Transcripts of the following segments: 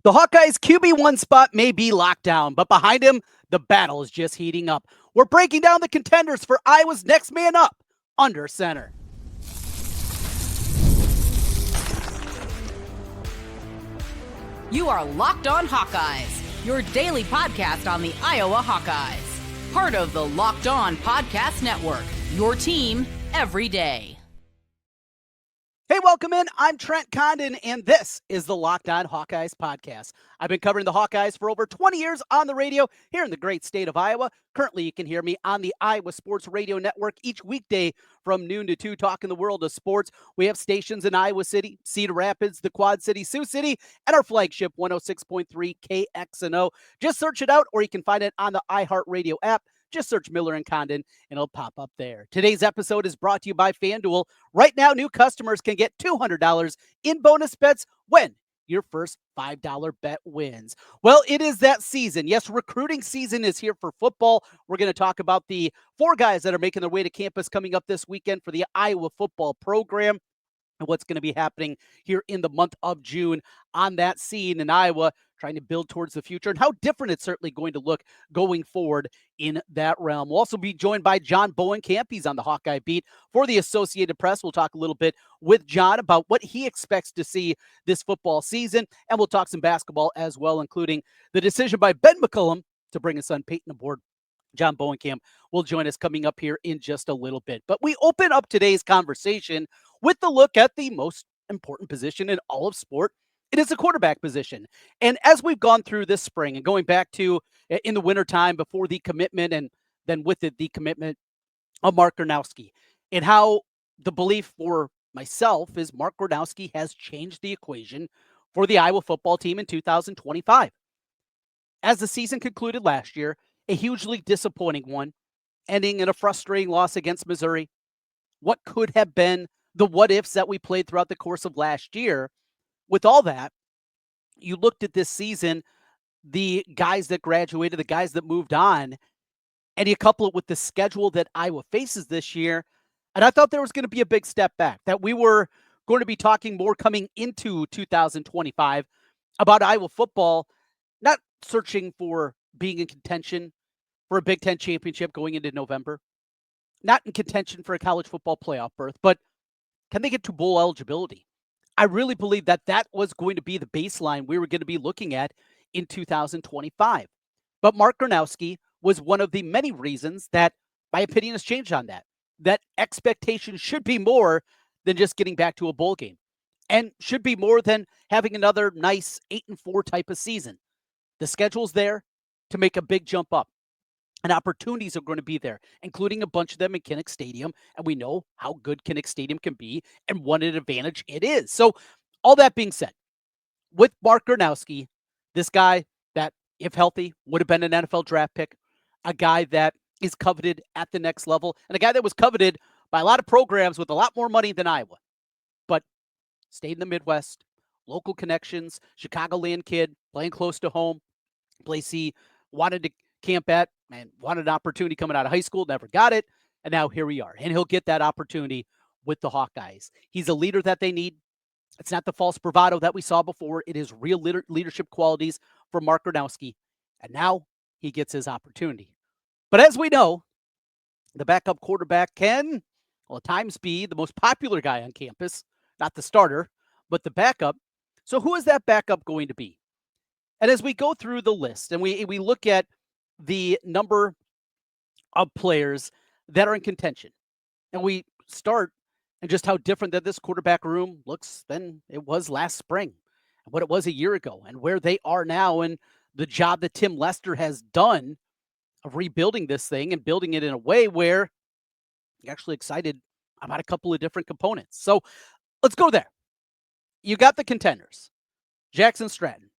The Hawkeyes QB1 spot may be locked down, but behind him, the battle is just heating up. We're breaking down the contenders for Iowa's next man up, under center. You are Locked On Hawkeyes, your daily podcast on the Iowa Hawkeyes. Part of the Locked On Podcast Network, your team every day. Hey, welcome in. I'm Trent Condon, and this is the Locked On Hawkeyes podcast. I've been covering the Hawkeyes for over 20 years on the radio here in the great state of Iowa. Currently, you can hear me on the Iowa Sports Radio Network each weekday from noon to 2, talking the world of sports. We have stations in Iowa City, Cedar Rapids, the Quad City, Sioux City, and our flagship 106.3 KXNO. Just search it out, or you can find it on the iHeartRadio app. Just search Miller and Condon, and it'll pop up there. Today's episode is brought to you by FanDuel. Right now, new customers can get $200 in bonus bets when your first $5 bet wins. Well, it is that season. Yes, recruiting season is here for football. We're going to talk about the 4 guys that are making their way to campus coming up this weekend for the Iowa football program, and what's going to be happening here in the month of June on that scene in Iowa, trying to build towards the future and how different it's certainly going to look going forward in that realm. We'll also be joined by John Bowenkamp. He's on the Hawkeye beat for the Associated Press. We'll talk a little bit with John about what he expects to see this football season, and we'll talk some basketball as well, including the decision by Ben McCollum to bring his son Peyton aboard. John Bowenkamp will join us coming up here in just a little bit. But we open up today's conversation with the look at the most important position in all of sport. It is the quarterback position. And as we've gone through this spring and going back to in the wintertime before the commitment and then with it, the commitment of Mark Gronowski, and how the belief for myself is Mark Gronowski has changed the equation for the Iowa football team in 2025. As the season concluded last year, a hugely disappointing one, ending in a frustrating loss against Missouri. What could have been the what-ifs that we played throughout the course of last year. With all that, you looked at this season, the guys that graduated, the guys that moved on, and you couple it with the schedule that Iowa faces this year, and I thought there was going to be a big step back, that we were going to be talking more coming into 2025 about Iowa football, not searching for being in contention for a Big Ten championship going into November, not in contention for a college football playoff berth, but can they get to bowl eligibility? I really believe that that was going to be the baseline we were going to be looking at in 2025. But Mark Gronowski was one of the many reasons that my opinion has changed on that. That expectations should be more than just getting back to a bowl game, and should be more than having another nice 8-4 type of season. The schedule's there to make a big jump up, and opportunities are going to be there, including a bunch of them in Kinnick Stadium. And we know how good Kinnick Stadium can be and what an advantage it is. So all that being said, with Mark Gronowski, this guy that, if healthy, would have been an NFL draft pick, a guy that is coveted at the next level, and a guy that was coveted by a lot of programs with a lot more money than Iowa, but stayed in the Midwest, local connections, Chicagoland kid, playing close to home, place he wanted to camp at, and wanted an opportunity coming out of high school, never got it, and now here we are. And he'll get that opportunity with the Hawkeyes. He's a leader that they need. It's not the false bravado that we saw before. It is real leadership qualities for Mark Gronowski, and now he gets his opportunity. But as we know, the backup quarterback can, well, at times be the most popular guy on campus, not the starter, but the backup. So who is that backup going to be? And as we go through the list and we look at the number of players that are in contention, and we start and just how different that this quarterback room looks than it was last spring and what it was a year ago, and where they are now, and the job that Tim Lester has done of rebuilding this thing and building it in a way where you're actually excited about a couple of different components. So let's go there. You got the contenders, Jackson Stratton.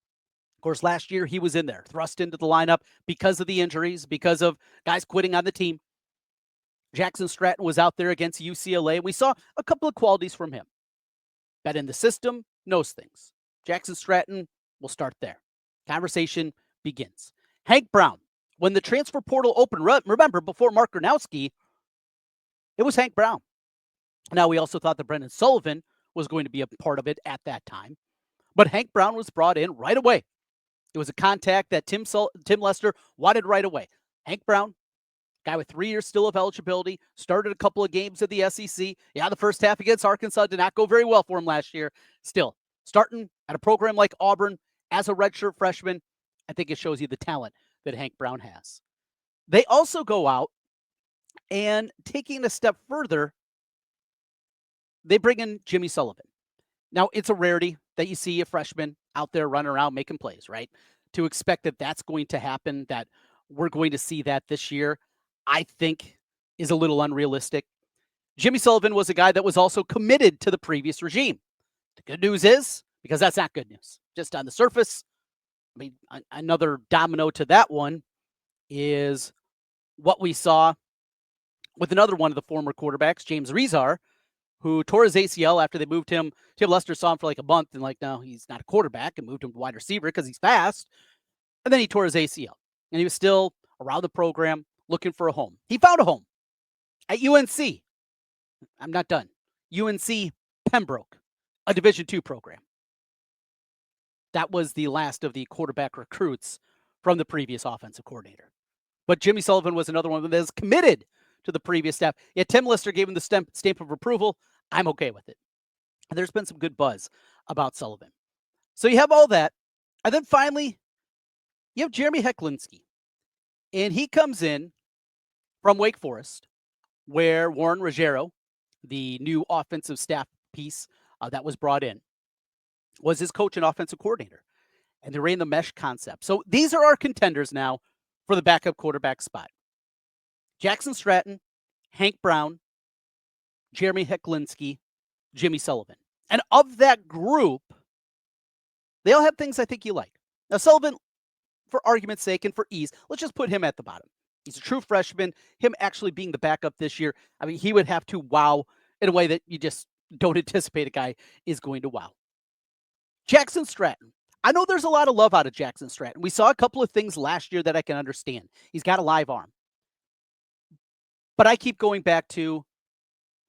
Of course, last year he was in there, thrust into the lineup because of the injuries, because of guys quitting on the team. Jackson Stratton was out there against UCLA, and we saw a couple of qualities from him. Bet in the system, knows things. Jackson Stratton, we'll start there. Conversation begins. Hank Brown, when the transfer portal opened, remember, before Mark Gronowski, it was Hank Brown. Now, we also thought that Brendan Sullivan was going to be a part of it at that time. But Hank Brown was brought in right away It was a contact that Tim Lester wanted right away. Hank Brown, guy with 3 years still of eligibility, started a couple of games at the SEC. Yeah, the first half against Arkansas did not go very well for him last year. Still, starting at a program like Auburn as a redshirt freshman, I think it shows you the talent that Hank Brown has. They also go out and, taking a step further, they bring in Jimmy Sullivan. Now, it's a rarity that you see a freshman out there running around making plays, right? To expect that that's going to happen, that we're going to see that this year, I think is a little unrealistic. Jimmy Sullivan was a guy that was also committed to the previous regime. The good news is, because that's not good news, just on the surface, I mean, another domino to that one is what we saw with another one of the former quarterbacks, James Rezar, who tore his ACL after they moved him. Tim Lester saw him for like a month and no, he's not a quarterback, and moved him to wide receiver because he's fast. And then he tore his ACL, and he was still around the program looking for a home. He found a home at UNC. I'm not done. UNC Pembroke, a Division II program. That was the last of the quarterback recruits from the previous offensive coordinator. But Jimmy Sullivan was another one that is committed to the previous staff. Yet Tim Lester gave him the stamp of approval. I'm okay with it. And there's been some good buzz about Sullivan. So you have all that. And then finally, you have Jeremy Hecklinski. And he comes in from Wake Forest, where Warren Ruggiero, the new offensive staff piece that was brought in, was his coach and offensive coordinator. And they ran the mesh concept. So these are our contenders now for the backup quarterback spot. Jackson Stratton, Hank Brown, Jeremy Hecklinski, Jimmy Sullivan. And of that group, they all have things I think you like. Now, Sullivan, for argument's sake and for ease, let's just put him at the bottom. He's a true freshman. Him actually being the backup this year, I mean, he would have to wow in a way that you just don't anticipate a guy is going to wow. Jackson Stratton. I know there's a lot of love out of Jackson Stratton. We saw a couple of things last year that I can understand. He's got a live arm. But I keep going back to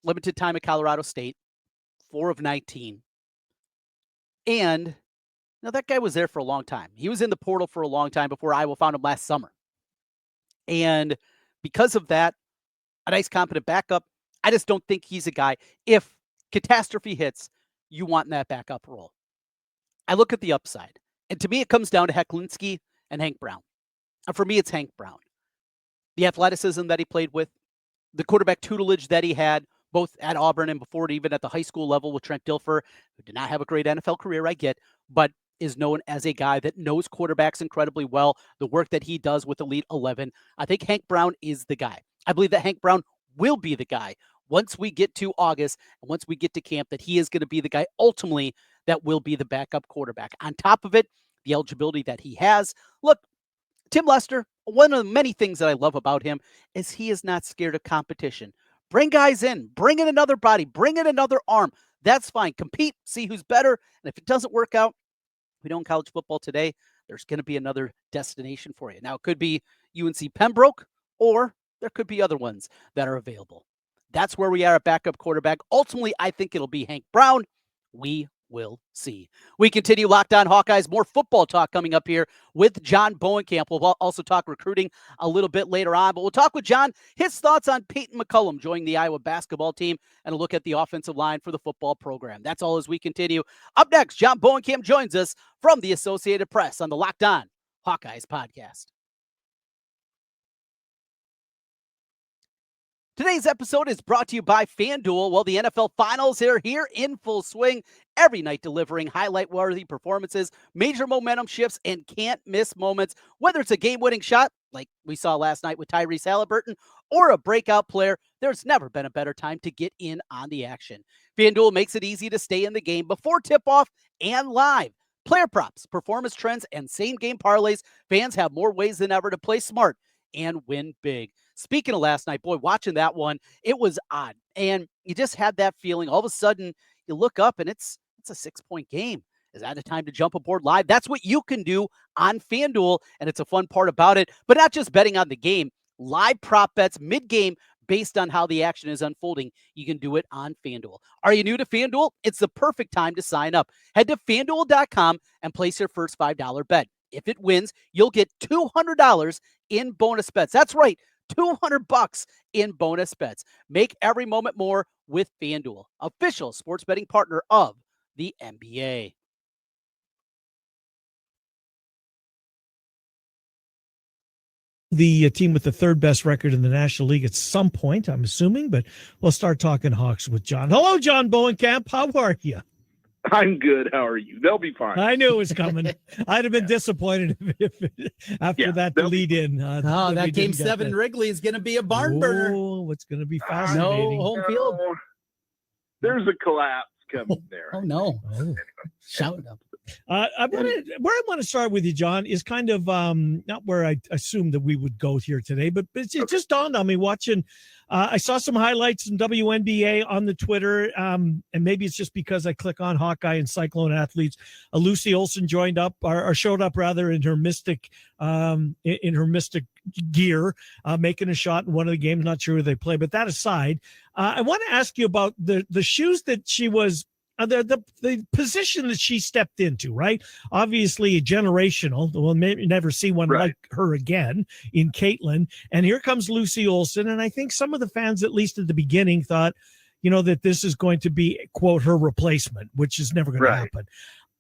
limited time at Colorado State, 4 of 19. And now that guy was there for a long time. He was in the portal for a long time before Iowa found him last summer. And because of that, a nice competent backup. I just don't think he's a guy, if catastrophe hits, you want in that backup role. I look at the upside. And to me, it comes down to Hecklinski and Hank Brown. And for me, it's Hank Brown. The athleticism that he played with, the quarterback tutelage that he had, both at Auburn and before it, even at the high school level with Trent Dilfer, who did not have a great NFL career, I get, but is known as a guy that knows quarterbacks incredibly well, the work that he does with Elite 11. I think Hank Brown is the guy. I believe that Hank Brown will be the guy once we get to August and once we get to camp, that he is going to be the guy ultimately that will be the backup quarterback. On top of it, the eligibility that he has. Look, Tim Lester, one of the many things that I love about him is he is not scared of competition. Bring guys in, bring in another body, bring in another arm. That's fine. Compete, see who's better. And if it doesn't work out, we know in college football today, there's going to be another destination for you. Now, it could be UNC Pembroke, or there could be other ones that are available. That's where we are at backup quarterback. Ultimately, I think it'll be Hank Brown. We will see. We continue Locked On Hawkeyes. More football talk coming up here with John Bowenkamp. We'll also talk recruiting a little bit later on, but we'll talk with John, his thoughts on Peyton McCollum joining the Iowa basketball team, and a look at the offensive line for the football program. That's all as we continue. Up next, John Bowenkamp joins us from the Associated Press on the Locked On Hawkeyes podcast. Today's episode is brought to you by FanDuel. Well, the NFL Finals are here in full swing, every night delivering highlight-worthy performances, major momentum shifts, and can't-miss moments. Whether it's a game-winning shot, like we saw last night with Tyrese Halliburton, or a breakout player, there's never been a better time to get in on the action. FanDuel makes it easy to stay in the game before tip-off and live. Player props, performance trends, and same-game parlays, fans have more ways than ever to play smart and win big. Speaking of last night, boy, watching that one, it was odd. And you just had that feeling. All of a sudden, you look up and it's a 6-point game. Is that a time to jump aboard live? That's what you can do on FanDuel, and it's a fun part about it. But not just betting on the game. Live prop bets mid-game based on how the action is unfolding. You can do it on FanDuel. Are you new to FanDuel? It's the perfect time to sign up. Head to FanDuel.com and place your first $5 bet. If it wins, you'll get $200 in bonus bets. That's right, $200 in bonus bets. Make every moment more with FanDuel, official sports betting partner of the NBA. The team with the third best record in the National League at some point, I'm assuming, but we'll start talking Hawks with John. Hello, John Bowenkamp. How are you? I'm good. How are you? They'll be fine. I knew it was coming. I'd have been disappointed if after that lead in. That game 7 in Wrigley is going to be a barn burner. Oh, it's going to be fascinating. No home field. There's a collapse coming there. Oh, no. Anyway. Shout out. Where I want to start with you, John, is kind of not where I assumed that we would go here today, but it just dawned on me watching. I saw some highlights in WNBA on the Twitter, and maybe it's just because I click on Hawkeye and Cyclone athletes. Lucy Olson joined up, or showed up rather, in her Mystic gear, making a shot in one of the games. Not sure who they play, but that aside, I want to ask you about the shoes that she was. The position that she stepped into, right? Obviously generational. We'll maybe never see one like her again in Caitlin. And here comes Lucy Olson. And I think some of the fans, at least at the beginning, thought, that this is going to be, quote, her replacement, which is never going to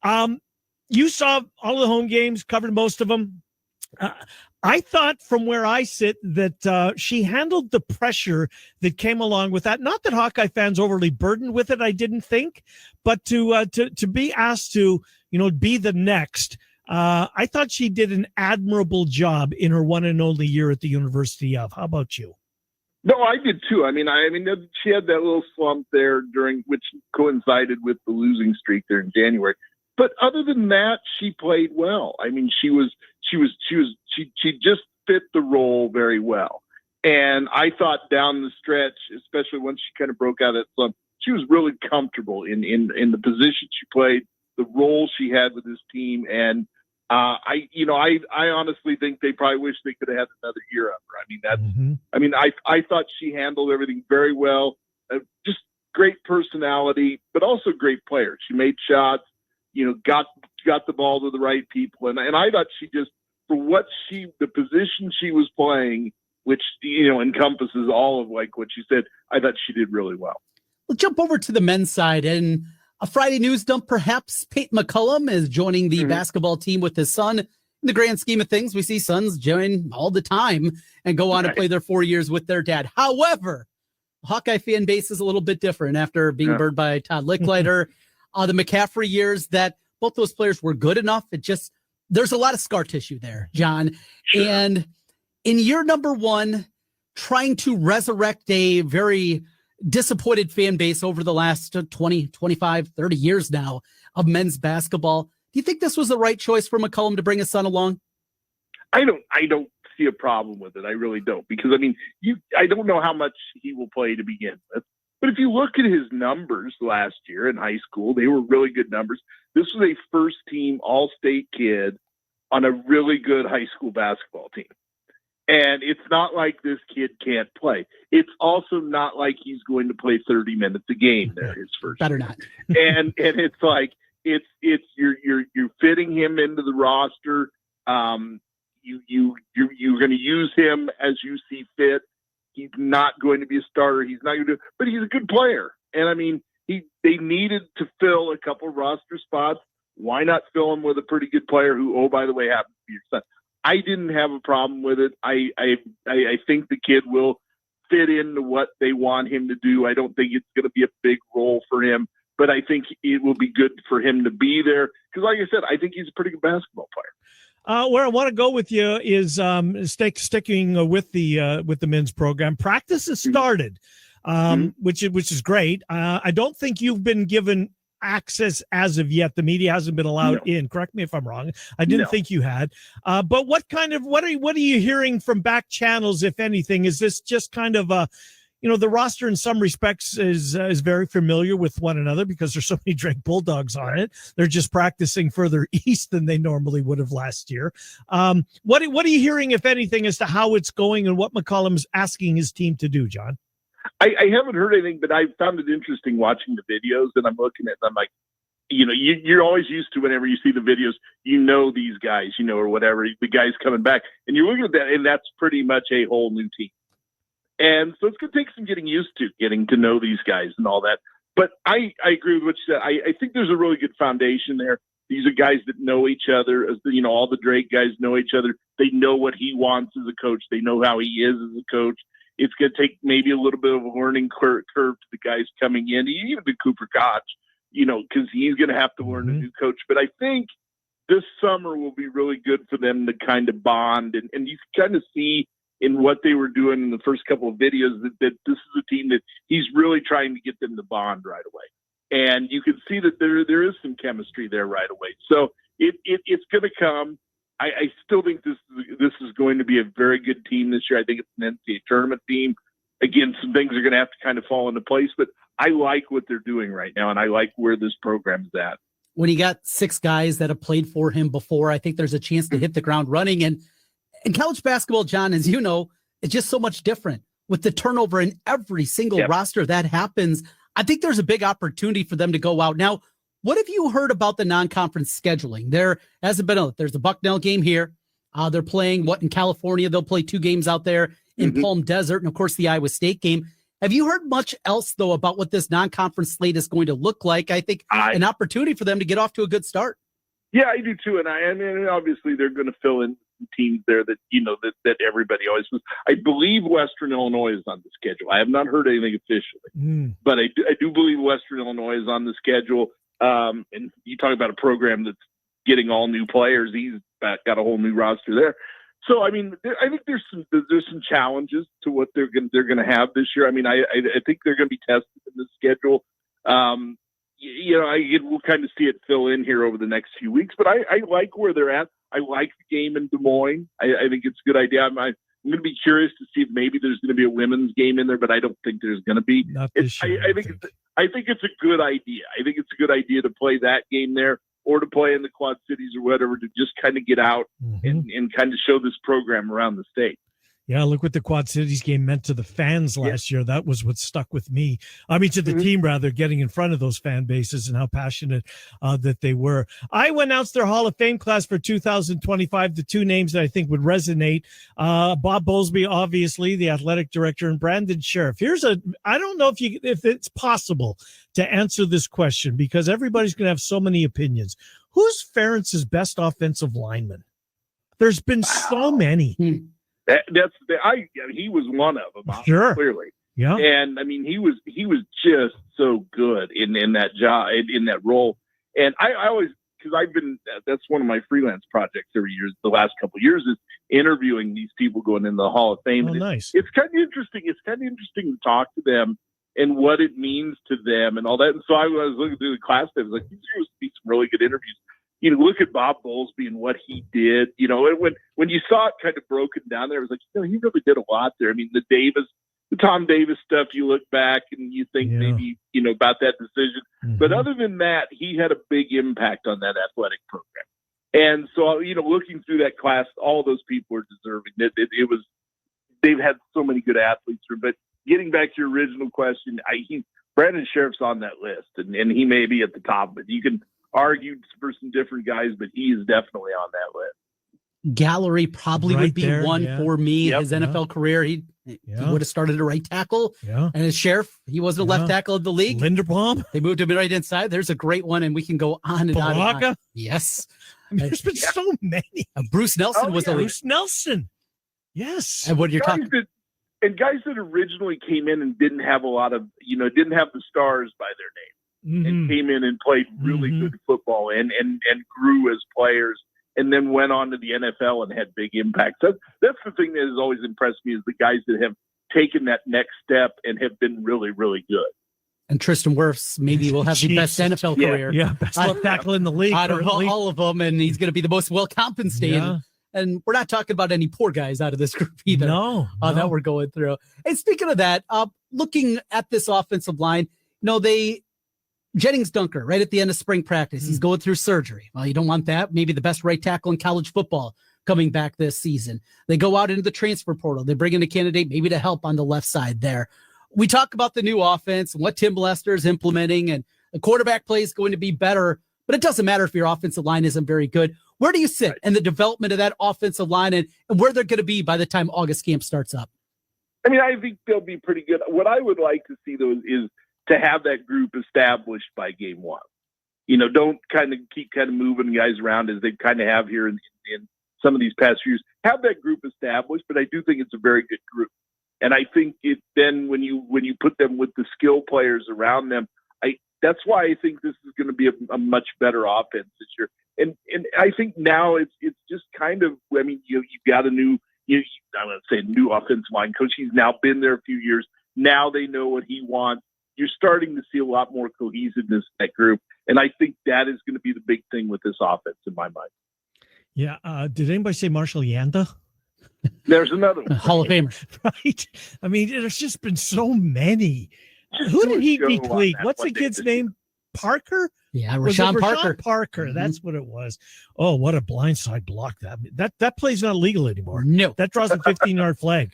happen. You saw all the home games, covered most of them. I thought from where I sit that she handled the pressure that came along with that. Not that Hawkeye fans overly burdened with it, I didn't think, but to be asked to, be the next. I thought she did an admirable job in her one and only year at the University of. How about you? No, I did too. I mean, she had that little slump there which coincided with the losing streak there in January. But other than that, she played well. I mean, she just fit the role very well. And I thought down the stretch, especially once she kind of broke out of that slump, she was really comfortable in the position she played, the role she had with this team. And I honestly think they probably wish they could have had another year of her. I thought she handled everything very well. Just great personality, but also great player. She made shots. Got the ball to the right people. And I thought she just, for the position she was playing, which, encompasses all of like what she said, I thought she did really well. We'll jump over to the men's side, and a Friday news dump, perhaps. Peyton McCollum is joining the basketball team with his son. In the grand scheme of things, we see sons join all the time and go on to play their 4 years with their dad. However, Hawkeye fan base is a little bit different after being burned by Todd Licklider. The McCaffrey years, that both those players were good enough. There's a lot of scar tissue there, John. Sure. And in year number 1, trying to resurrect a very disappointed fan base over the last 20, 25, 30 years now of men's basketball, do you think this was the right choice for McCollum to bring his son along? I don't see a problem with it. I really don't, because I don't know how much he will play to begin with. But if you look at his numbers last year in high school, they were really good numbers. This was a first-team All-State kid on a really good high school basketball team. And it's not like this kid can't play. It's also not like he's going to play 30 minutes a game there his first Better year. not. and it's like you're fitting him into the roster. You're going to use him as you see fit. He's not going to be a starter. He's not going to do, but he's a good player. And they needed to fill a couple of roster spots. Why not fill him with a pretty good player who, oh, by the way, happens to be your son? I didn't have a problem with it. I think the kid will fit into what they want him to do. I don't think it's going to be a big role for him, but I think it will be good for him to be there. Because like I said, I think he's a pretty good basketball player. Where I want to go with you is sticking with the men's program. Practice has started, which is great. I don't think you've been given access as of yet. The media hasn't been allowed in. Correct me if I'm wrong. I didn't think you had. But what are you hearing from back channels, if anything? Is this just kind of the roster in some respects is very familiar with one another because there's so many Drake Bulldogs on it. They're just practicing further east than they normally would have last year. What are you hearing, if anything, as to how it's going and what McCollum's asking his team to do, John? I haven't heard anything, but I found it interesting watching the videos, and I'm looking at it, and I'm like, you're always used to whenever you see the videos, these guys, or whatever, the guys coming back, and you're looking at that, and that's pretty much a whole new team. And so it's going to take some getting used to getting to know these guys and all that. But I agree with what you said. I think there's a really good foundation there. These are guys that know each other. All the Drake guys know each other. They know what he wants as a coach. They know how he is as a coach. It's going to take maybe a little bit of a learning curve to the guys coming in, even to Cooper Koch, because he's going to have to learn a new coach. But I think this summer will be really good for them to kind of bond. And you can kind of see in what they were doing in the first couple of videos that this is a team that he's really trying to get them to bond right away. And you can see that there is some chemistry there right away. So it's going to come. I still think this is going to be a very good team this year. I think it's an NCAA tournament team. Again, some things are going to have to kind of fall into place, but I like what they're doing right now, and I like where this program's at. When you got 6 guys that have played for him before, I think there's a chance to hit the ground running. And in college basketball, John, as you know, it's just so much different with the turnover in every single roster that happens. I think there's a big opportunity for them to go out. Now, what have you heard about the non-conference scheduling? There hasn't been there's the Bucknell game here. They're playing in California. They'll play 2 games out there in Palm Desert, and of course the Iowa State game. Have you heard much else though about what this non-conference slate is going to look like? I think an opportunity for them to get off to a good start. Yeah, I do too. And I mean, obviously they're going to fill in teams there that, that everybody always was. I believe Western Illinois is on the schedule. I have not heard anything officially, but I do believe Western Illinois is on the schedule. And you talk about a program that's getting all new players. He's got a whole new roster there. So, I mean, I think there's some challenges to what they're going to have this year. I mean, I think they're going to be tested in the schedule. We'll kind of see it fill in here over the next few weeks, but I like where they're at. I like the game in Des Moines. I think it's a good idea. I'm going to be curious to see if maybe there's going to be a women's game in there, but I don't think there's going to be. Not this year, I think it's a good idea. I think it's a good idea to play that game there, or to play in the Quad Cities or whatever, to just kind of get out and kind of show this program around the state. Yeah, look what the Quad Cities game meant to the fans last year. That was what stuck with me. I mean, to the team, rather, getting in front of those fan bases and how passionate that they were. Iowa announced their Hall of Fame class for 2025. The 2 names that I think would resonate, Bob Bowlesby, obviously, the athletic director, and Brandon Sheriff. I don't know if it's possible to answer this question because everybody's going to have so many opinions. Who's Ferentz's best offensive lineman? There's been so many. He was one of them, sure. Clearly. Yeah. And I mean, he was just so good in that job, in that role. And I always, because that's one of my freelance projects every year, the last couple of years, is interviewing these people going into the Hall of Fame. Oh, and nice. It's kind of interesting. It's kind of interesting to talk to them and what it means to them and all that. And so I was looking through the class, I was like, these are going to be some really good interviews. Look at Bob Bowlesby and what he did. When you saw it kind of broken down there, it was like, he really did a lot there. I mean, the Tom Davis stuff, you look back and you think maybe, about that decision. But other than that, he had a big impact on that athletic program. And so, looking through that class, all those people are deserving. They've had so many good athletes. But getting back to your original question, Brandon Sheriff's on that list, and he may be at the top, but you can argue for some different guys, but he is definitely on that list. Gallery probably would be one for me. His NFL career, he would have started at right tackle. Yeah. And as Sheriff, he wasn't a left tackle of the league. Linderbaum. They moved him right inside. There's a great one, and we can go on and on. And on. Yes. I mean, there's been so many. Bruce Nelson was the league. Bruce Nelson. Yes. And what you're talking and guys that originally came in and didn't have a lot of, didn't have the stars by their name. And came in and played really good football and grew as players, and then went on to the NFL and had big impacts. That's the thing that has always impressed me, is the guys that have taken that next step and have been really, really good. And Tristan Wirfs maybe will have the best NFL career. Yeah, best left tackle in the league. Out of all of them, and he's going to be the most well compensated. Yeah. And we're not talking about any poor guys out of this group either. No. That we're going through. And speaking of that, looking at this offensive line, Jennings Dunker, right at the end of spring practice, he's going through surgery. Well, you don't want that. Maybe the best right tackle in college football coming back this season. They go out into the transfer portal. They bring in a candidate maybe to help on the left side there. We talk about the new offense and what Tim Lester is implementing, and the quarterback play is going to be better. but it doesn't matter if your offensive line isn't very good. Where do you sit in the development of that offensive line and where they're going to be by the time August camp starts up? I mean, I think they'll be pretty good. What I would like to see, though, is to have that group established by game one. Don't kind of keep moving guys around as they kind of have here in some of these past years. Have that group established, but I do think it's a very good group. And I think then when you put them with the skill players around them, that's why I think this is going to be a much better offense this year. And I think now it's just kind of, I mean, you've got I'm going to say new offensive line coach. He's now been there a few years. Now they know what he wants. You're starting to see a lot more cohesiveness in that group. And I think that is going to be the big thing with this offense in my mind. Yeah. Did anybody say Marshall Yanda? There's another one. Hall of Famer. Right. I mean, there's just been so many. Who did he beat? What's the kid's name? Parker? Yeah, Rashawn Parker. Parker. That's what it was. Oh, what a blindside block. That play's not legal anymore. No. That draws a 15-yard flag.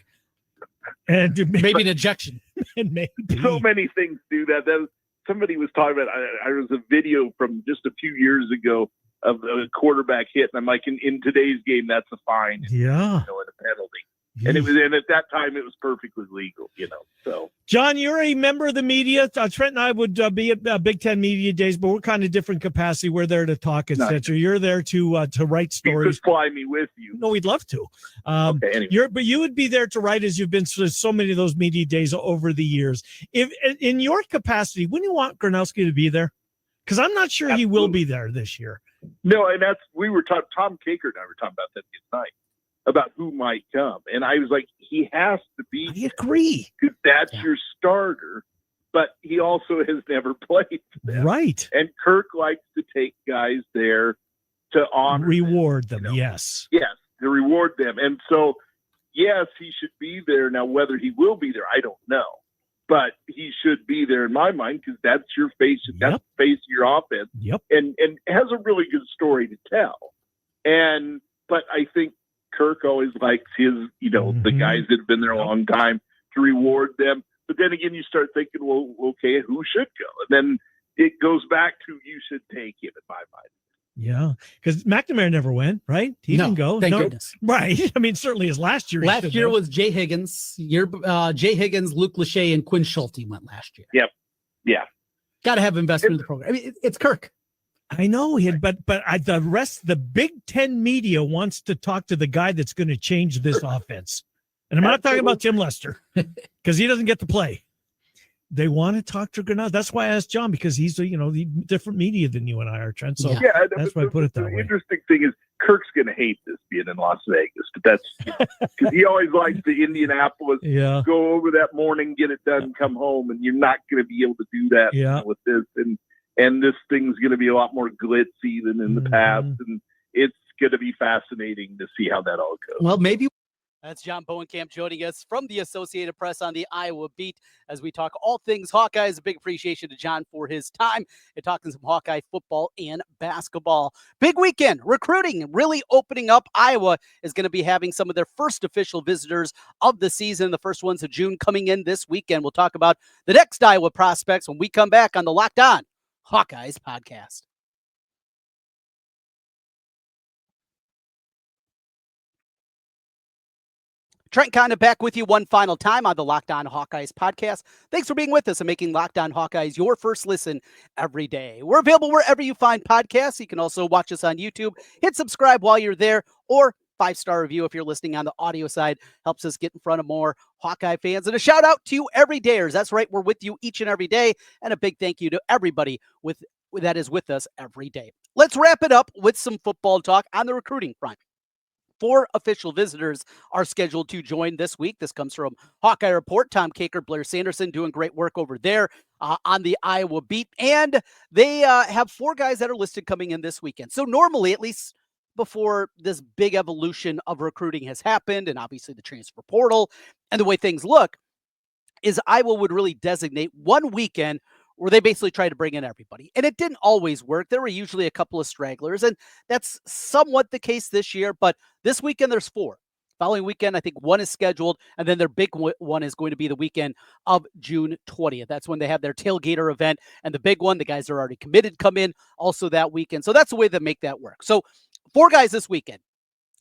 And maybe an ejection. And maybe. So many things do that. Somebody was talking about, there was a video from just a few years ago of a quarterback hit, and I'm like, in today's game, that's a fine. Yeah. And a penalty. And at that time it was perfectly legal, so. John, you're a member of the media. Trent and I would be at Big Ten Media Days, but we're kind of different capacity. We're there to talk, etc. You're there to write stories. You could fly me with you. No, we'd love to. Okay, anyway. But you would be there to write as you've been to so many of those media days over the years. If in your capacity, wouldn't you want Gronowski to be there? Because I'm not sure He will be there this year. No, and we were talking. Tom Caker and I were talking about that tonight, about who might come. And I was like, he has to be. I agree. Because that's your starter, but he also has never played for them. Right. And Kirk likes to take guys there to honor reward them. Yes. Yes, to reward them. And so, yes, he should be there. Now, whether he will be there, I don't know. But he should be there in my mind because that's your face. That's the face of your offense. Yep. And has a really good story to tell. But I think Kirk always likes his, the guys that have been there a long time to reward them. But then again, you start thinking, well, okay, who should go? And then it goes back to you should take him in my mind. Yeah, because McNamara never went, right? He didn't go. Thank goodness. Right. I mean, certainly his last year. Last year was Jay Higgins. Jay Higgins, Luke Lachey, and Quinn Schulte went last year. Yep. Yeah. Got to have investment in the program. I mean, it's Kirk. I know, but the Big Ten media wants to talk to the guy that's going to change this offense. And I'm not talking about Tim Lester because he doesn't get to play. They want to talk to Gronowski. That's why I asked John, because he's the different media than you and I are, Trent. So that's why I put it that way. The interesting thing is Kirk's going to hate this being in Las Vegas, but that's because he always likes the Indianapolis. Yeah. Go over that morning, get it done, come home, and you're not going to be able to do that with this. And this thing's going to be a lot more glitzy than in the past, and it's going to be fascinating to see how that all goes. Well, maybe. That's John Bowenkamp joining us from the Associated Press on the Iowa Beat as we talk all things Hawkeyes. A big appreciation to John for his time and talking some Hawkeye football and basketball. Big weekend recruiting really opening up. Iowa is going to be having some of their first official visitors of the season. The first ones of June coming in this weekend. We'll talk about the next Iowa prospects when we come back on the Locked On Hawkeyes podcast. Trent Condon back with you one final time on the Locked On Hawkeyes podcast. Thanks for being with us and making Locked On Hawkeyes your first listen every day. We're available wherever you find podcasts. You can also watch us on YouTube. Hit subscribe while you're there, or 5-star review if you're listening on the audio side. Helps us get in front of more Hawkeye fans. And a shout out to you everydayers. That's right, we're with you each and every day. And a big thank you to everybody that is with us every day. Let's wrap it up with some football talk on the recruiting front. 4 official visitors are scheduled to join this week. This comes from Hawkeye Report. Tom Caker, Blair Sanderson doing great work over there on the Iowa Beat. And they have 4 guys that are listed coming in this weekend. So normally, at least before this big evolution of recruiting has happened, and obviously the transfer portal and the way things look, is Iowa would really designate one weekend where they basically try to bring in everybody. And it didn't always work. There were usually a couple of stragglers, and that's somewhat the case this year. But this weekend, there's 4. Following weekend, I think one is scheduled, and then their big one is going to be the weekend of June 20th. That's when they have their tailgater event, and the big one, the guys that are already committed come in also that weekend. So that's the way they make that work. So 4 guys this weekend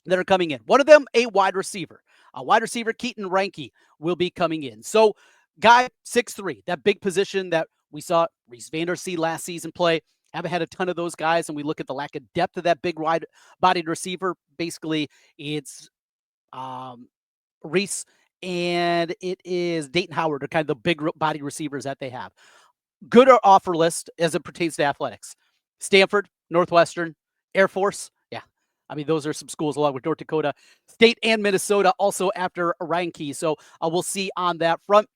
that are coming in. One of them, a wide receiver. A wide receiver, Keaton Reinke, will be coming in. So guy 6'3", that big position that we saw Reese Vandersea last season play. Haven't had a ton of those guys, and we look at the lack of depth of that big wide-bodied receiver. Basically, it's Reese and it is Dayton Howard are kind of the big body receivers that they have. Good offer list as it pertains to athletics. Stanford, Northwestern, Air Force. Yeah. I mean, those are some schools along with North Dakota State and Minnesota also after Reinke. So we'll see on that front.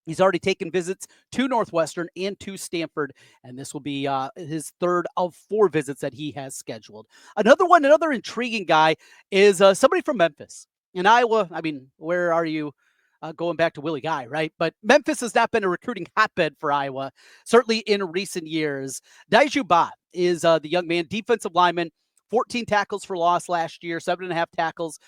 He's already taken visits to Northwestern and to Stanford, and this will be his third of 4 visits that he has scheduled. Another intriguing guy is somebody from Memphis. In Iowa, I mean, where are you going back to Willie Guy, right? But Memphis has not been a recruiting hotbed for Iowa, certainly in recent years. Daiju Ba is the young man, defensive lineman, 14 tackles for loss last year, 7.5 tackles.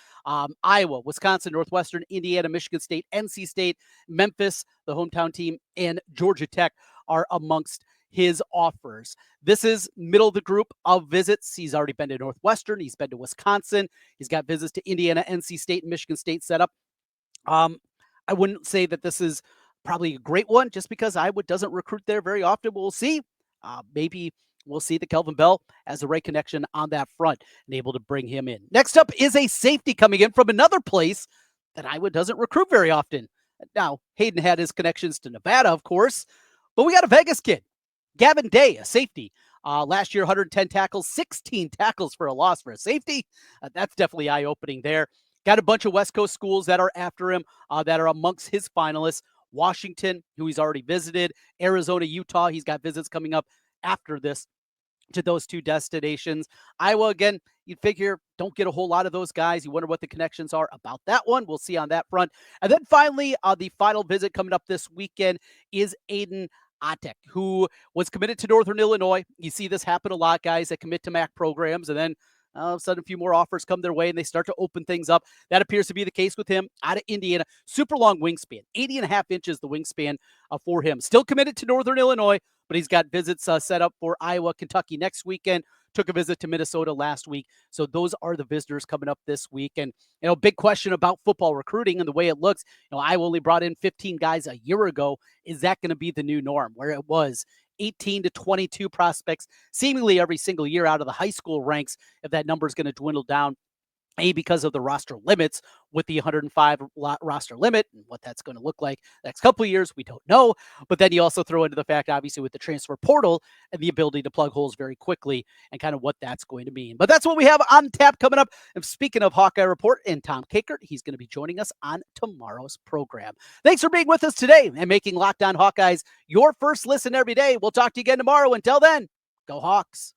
Iowa, Wisconsin, Northwestern, Indiana, Michigan State, NC State, Memphis, the hometown team, and Georgia Tech are amongst his offers. This is middle of the group of visits. He's already been to Northwestern. He's been to Wisconsin. He's got visits to Indiana, NC State, and Michigan State set up. I wouldn't say that this is probably a great one just because Iowa doesn't recruit there very often. We'll see. Maybe we'll see that Kelvin Bell has the right connection on that front and able to bring him in. Next up is a safety coming in from another place that Iowa doesn't recruit very often. Now, Hayden had his connections to Nevada, of course, but we got a Vegas kid, Gavin Day, a safety. Last year, 110 tackles, 16 tackles for a loss for a safety. That's definitely eye-opening there. Got a bunch of West Coast schools that are after him, that are amongst his finalists. Washington, who he's already visited, Arizona, Utah. He's got visits coming up after this to those 2 destinations. Iowa, again, you'd figure don't get a whole lot of those guys. You wonder what the connections are about that one. We'll see on that front. And then finally, the final visit coming up this weekend is Aiden Atek, who was committed to Northern Illinois. You see this happen a lot, guys that commit to MAC programs, and then all of a sudden a few more offers come their way and they start to open things up. That appears to be the case with him out of Indiana. Super long wingspan, 80.5 inches the wingspan for him. Still committed to Northern Illinois, but he's got visits set up for Iowa, Kentucky next weekend. Took a visit to Minnesota last week. So those are the visitors coming up this week. And, big question about football recruiting and the way it looks. Iowa only brought in 15 guys a year ago. Is that going to be the new norm where it was 18 to 22 prospects seemingly every single year out of the high school ranks? If that number is going to dwindle down, because of the roster limits with the 105 roster limit and what that's going to look like the next couple of years, we don't know. But then you also throw into the fact, obviously, with the transfer portal and the ability to plug holes very quickly and kind of what that's going to mean. But that's what we have on tap coming up. And speaking of Hawkeye Report and Tom Kakert, he's going to be joining us on tomorrow's program. Thanks for being with us today and making Locked On Hawkeyes your first listen every day. We'll talk to you again tomorrow. Until then, go Hawks.